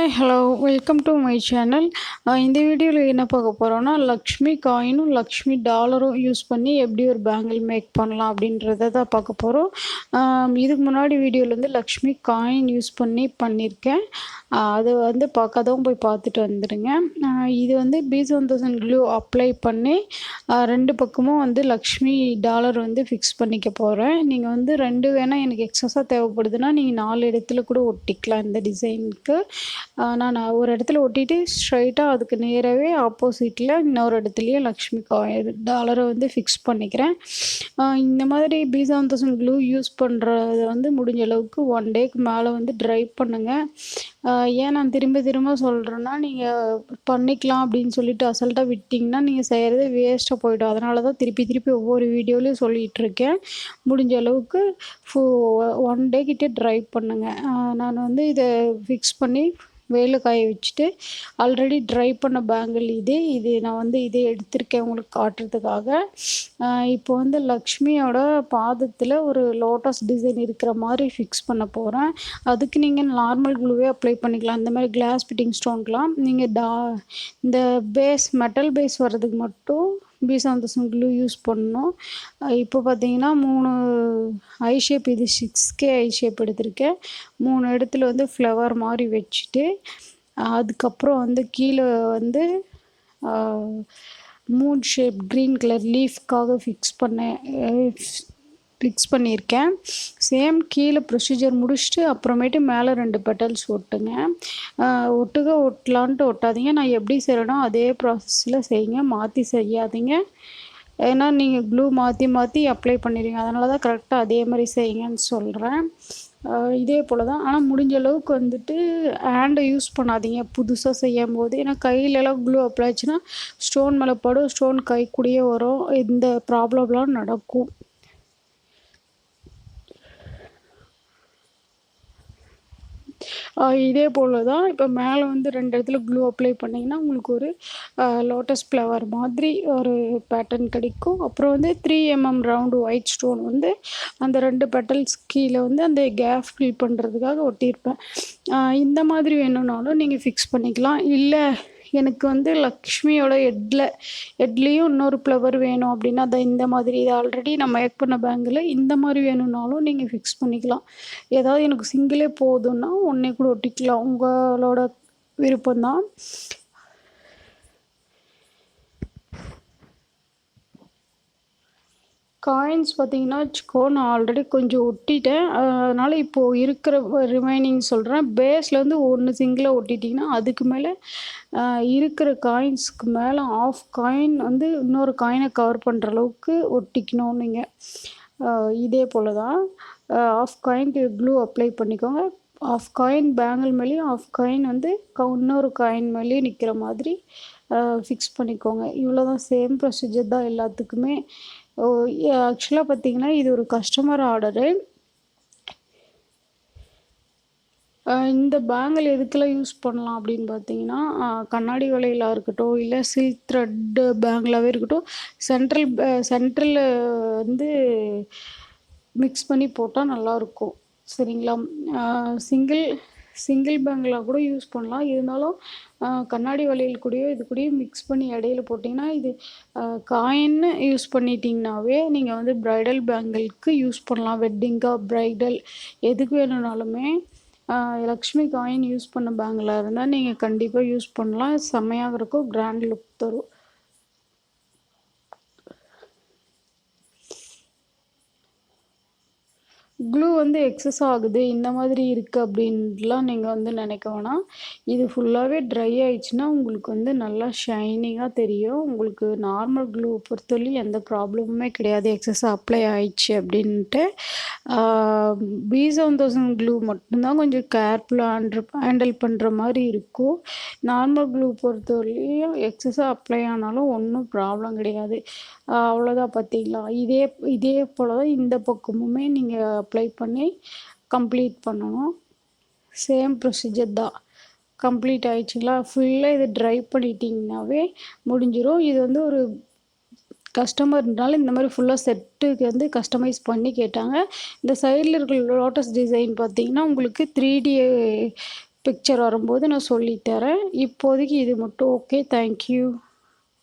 Hi hello welcome to my channel. இந்த வீடியோவில் என்ன பார்க்க போகிறோன்னா, லக்ஷ்மி காயினும் லக்ஷ்மி டாலரும் யூஸ் பண்ணி எப்படி ஒரு பேங்கிள் மேக் பண்ணலாம் அப்படின்றத தான் பார்க்க போகிறோம். இதுக்கு முன்னாடி வீடியோவில் வந்து லக்ஷ்மி காயின் யூஸ் பண்ணி பண்ணியிருக்கேன். அது வந்து பார்க்காதவங்க போய் பார்த்துட்டு வந்துடுங்க. இது வந்து B1000 க்ளூ அப்ளை பண்ணி 2 பக்கமும் வந்து லக்ஷ்மி டாலர் வந்து ஃபிக்ஸ் பண்ணிக்க போகிறேன். நீங்கள் வந்து 2 வேணால் எனக்கு எக்ஸஸாக தேவைப்படுதுன்னா நீங்கள் 4 இடத்துல கூட ஒட்டிக்கலாம். இந்த டிசைனுக்கு நான் ஒரு இடத்துல ஒட்டிட்டு ஸ்ட்ரைட்டாக அதுக்கு நேராகவே ஆப்போசிட்டில் இன்னொரு இடத்துலையும் லக்ஷ்மி டாலரை வந்து ஃபிக்ஸ் பண்ணிக்கிறேன். இந்த மாதிரி B1000 க்ளூ யூஸ் பண்ணுறத வந்து முடிஞ்ச அளவுக்கு 1 டேக்கு மேலே வந்து ட்ரை பண்ணுங்கள். ஏன் நான் திரும்ப திரும்ப சொல்கிறேன்னா, நீங்கள் பண்ணிக்கலாம் அப்படின்னு சொல்லிட்டு அசல்ட்டாக விட்டிங்கன்னா நீங்கள் செய்கிறது வேஸ்ட்டாக போய்டும். அதனால தான் திருப்பி திருப்பி ஒவ்வொரு வீடியோலையும் சொல்லிகிட்ருக்கேன். முடிஞ்ச அளவுக்கு 1 டே கிட்டே ட்ரை பண்ணுங்கள். நான் வந்து இதை ஃபிக்ஸ் பண்ணி வெயில காய வச்சுட்டு ஆல்ரெடி ட்ரை பண்ண பேங்கிள் இது நான் வந்து இதே எடுத்திருக்கேன் உங்களுக்கு காட்டுறதுக்காக. இப்போ வந்து லக்ஷ்மியோட பாதத்தில் ஒரு லோட்டஸ் டிசைன் இருக்கிற மாதிரி ஃபிக்ஸ் பண்ண போகிறேன். அதுக்கு நீங்கள் நார்மல் க்ளூவே அப்ளை பண்ணிக்கலாம். இந்த மாதிரி கிளாஸ் ஃபிட்டிங் ஸ்டோன்லாம் நீங்கள் இந்த மெட்டல் பேஸ் வர்றதுக்கு மட்டும் B1000 க்ளூ யூஸ் பண்ணணும். இப்போ பார்த்தீங்கன்னா 3 ஐ ஷேப், இது 6K ஐ ஷேப் எடுத்திருக்கேன். 3 இடத்துல வந்து ஃப்ளவர் மாதிரி வச்சுட்டு அதுக்கப்புறம் வந்து கீழே வந்து மூன் ஷேப் க்ரீன் கலர் லீஃப்காக ஃபிக்ஸ் பண்ணியிருக்கேன். சேம் கீழே ப்ரொசீஜர் முடிச்சுட்டு அப்புறமேட்டு மேலே 2 பெட்டல்ஸ் ஒட்டுங்க. ஒட்டலான்ட்டு ஒட்டாதீங்க. நான் எப்படி செய்கிறேனோ அதே ப்ராசஸில் செய்யுங்க, மாற்றி செய்யாதீங்க. ஏன்னா நீங்கள் க்ளூ மாற்றி அப்ளை பண்ணிடுவீங்க. அதனால தான் கரெக்டாக அதே மாதிரி செய்யுங்கன்னு சொல்கிறேன். இதே போல் தான். ஆனால் முடிஞ்ச அளவுக்கு வந்துட்டு ஹேண்டை யூஸ் பண்ணாதீங்க புதுசாக செய்யும் போது. ஏன்னா கையிலலாம் க்ளூ அப்ளை ஆச்சுன்னா ஸ்டோன் மேலே படும், ஸ்டோன் கை கூடயே வரும். இந்த ப்ராப்ளம்லாம் நடக்கும். இதே போல் தான் இப்போ மேலே வந்து 2 இடத்துல க்ளூ அப்ளை பண்ணிங்கன்னா உங்களுக்கு ஒரு லோட்டஸ் ஃப்ளவர் மாதிரி ஒரு பேட்டர்ன் கிடைக்கும். அப்புறம் வந்து 3 mm ரவுண்டு ஒயிட் ஸ்டோன் வந்து அந்த 2 பெட்டல்ஸ் கீழே வந்து அந்த கேப் ஃபில் பண்ணுறதுக்காக ஒட்டியிருப்பேன். இந்த மாதிரி வேணும்னாலும் நீங்கள் ஃபிக்ஸ் பண்ணிக்கலாம். இல்லை எனக்கு வந்து லக்ஷ்மியோட ஹெட்லேயும் இன்னொரு ஃப்ளவர் வேணும் அப்படின்னா அதை இந்த மாதிரி இது ஆல்ரெடி நான் மேக் பண்ண பேங்கில் இந்த மாதிரி வேணும்னாலும் நீங்கள் ஃபிக்ஸ் பண்ணிக்கலாம். ஏதாவது எனக்கு சிங்கிளே போதும்னா ஒன்றே கூட ஒட்டிக்கலாம். உங்களோட விருப்பம்தான். காயின்ஸ் பார்த்தீங்கன்னா வச்சுக்கோ, நான் ஆல்ரெடி கொஞ்சம் ஒட்டிட்டேன். அதனால் இப்போது இருக்கிற ரிமைனிங் சொல்கிறேன். பேஸில் வந்து 1 சிங்கிளாக ஒட்டிட்டிங்கன்னா அதுக்கு மேலே இருக்கிற காயின்ஸ்க்கு மேலே ஆஃப் காயின் வந்து இன்னொரு காயினை கவர் பண்ணுற அளவுக்கு ஒட்டிக்கணும் நீங்கள். இதே போல் தான் ஆஃப் காயின்க்கு க்ளூ அப்ளை பண்ணிக்கோங்க. ஆஃப் காயின் பேங்கிள் மேலேயும் ஆஃப் காயின் வந்து இன்னொரு காயின் மேலேயும் நிற்கிற மாதிரி ஃபிக்ஸ் பண்ணிக்கோங்க. இவ்வளோ தான். சேம் ப்ரொசீஜர் தான் எல்லாத்துக்குமே. ஆக்சுவலாக பார்த்தீங்கன்னா இது ஒரு கஸ்டமர் ஆர்டரு. இந்த பேங்கிள் எதுக்கெல்லாம் யூஸ் பண்ணலாம் அப்படின்னு பார்த்தீங்கன்னா, கண்ணாடி வளையலாக இருக்கட்டும், இல்லை சில்க் த்ரெட்டு பேங்கிளாகவே இருக்கட்டும், சென்ட்ரலில் வந்து மிக்ஸ் பண்ணி போட்டால் நல்லாயிருக்கும். சரிங்களா? சிங்கிள் பேங்கிளாக கூட யூஸ் பண்ணலாம். இருந்தாலும் கண்ணாடி வளையல் கூடயோ இது கூடயோ மிக்ஸ் பண்ணி இடையில போட்டிங்கன்னா இது காயின்னு யூஸ் பண்ணிட்டிங்கனாவே நீங்கள் வந்து ப்ரைடல் பேங்கிளுக்கு யூஸ் பண்ணலாம். வெட்டிங்காக ப்ரைடல் எதுக்கு வேணும்னாலுமே லக்ஷ்மி காயின் யூஸ் பண்ண பேங்கிளாக இருந்தால் நீங்கள் கண்டிப்பாக யூஸ் பண்ணலாம். செம்மையாக இருக்கும், கிராண்ட் லுக் தரும். க்ளூ வந்து எக்ஸஸ் ஆகுது இந்த மாதிரி இருக்குது அப்படின்ட்டுலாம் நீங்கள் வந்து நினைக்க வேணாம். இது ஃபுல்லாகவே ட்ரை ஆயிடுச்சுன்னா உங்களுக்கு வந்து நல்லா ஷைனிங்காக தெரியும். உங்களுக்கு நார்மல் க்ளூ பொறுத்தவரையும் எந்த ப்ராப்ளமுமே கிடையாது எக்ஸஸாக அப்ளை ஆயிடுச்சு அப்படின்ட்டு. B1000 க்ளூ மட்டும்தான் கொஞ்சம் கேர்ஃபுல்லாக ஹேண்டில் பண்ணுற மாதிரி இருக்கும். நார்மல் க்ளூ பொறுத்தவரையும் எக்ஸஸாக அப்ளை ஆனாலும் ஒன்றும் ப்ராப்ளம் கிடையாது. அவ்வளோதான். பார்த்தீங்களா? இதே போல் தான் இந்த பக்கமுமே நீங்கள் அப்ளை பண்ணி கம்ப்ளீட் பண்ணணும். சேம் ப்ரொசீஜர் தான். கம்ப்ளீட் ஆயிடுச்சுங்களா? ஃபுல்லாக இது ட்ரை பண்ணிட்டிங்கனாவே முடிஞ்சிடும். இது வந்து ஒரு கஸ்டமர்னால இந்த மாதிரி ஃபுல்லாக செட்டுக்கு வந்து கஸ்டமைஸ் பண்ணி கேட்டாங்க. இந்த சைடில் இருக்கிற லோட்டஸ் டிசைன் பார்த்தீங்கன்னா உங்களுக்கு 3D பிக்சர் வரும்போது நான் சொல்லித்தரேன். இப்போதைக்கு இது மட்டும் ஓகே. Thank you.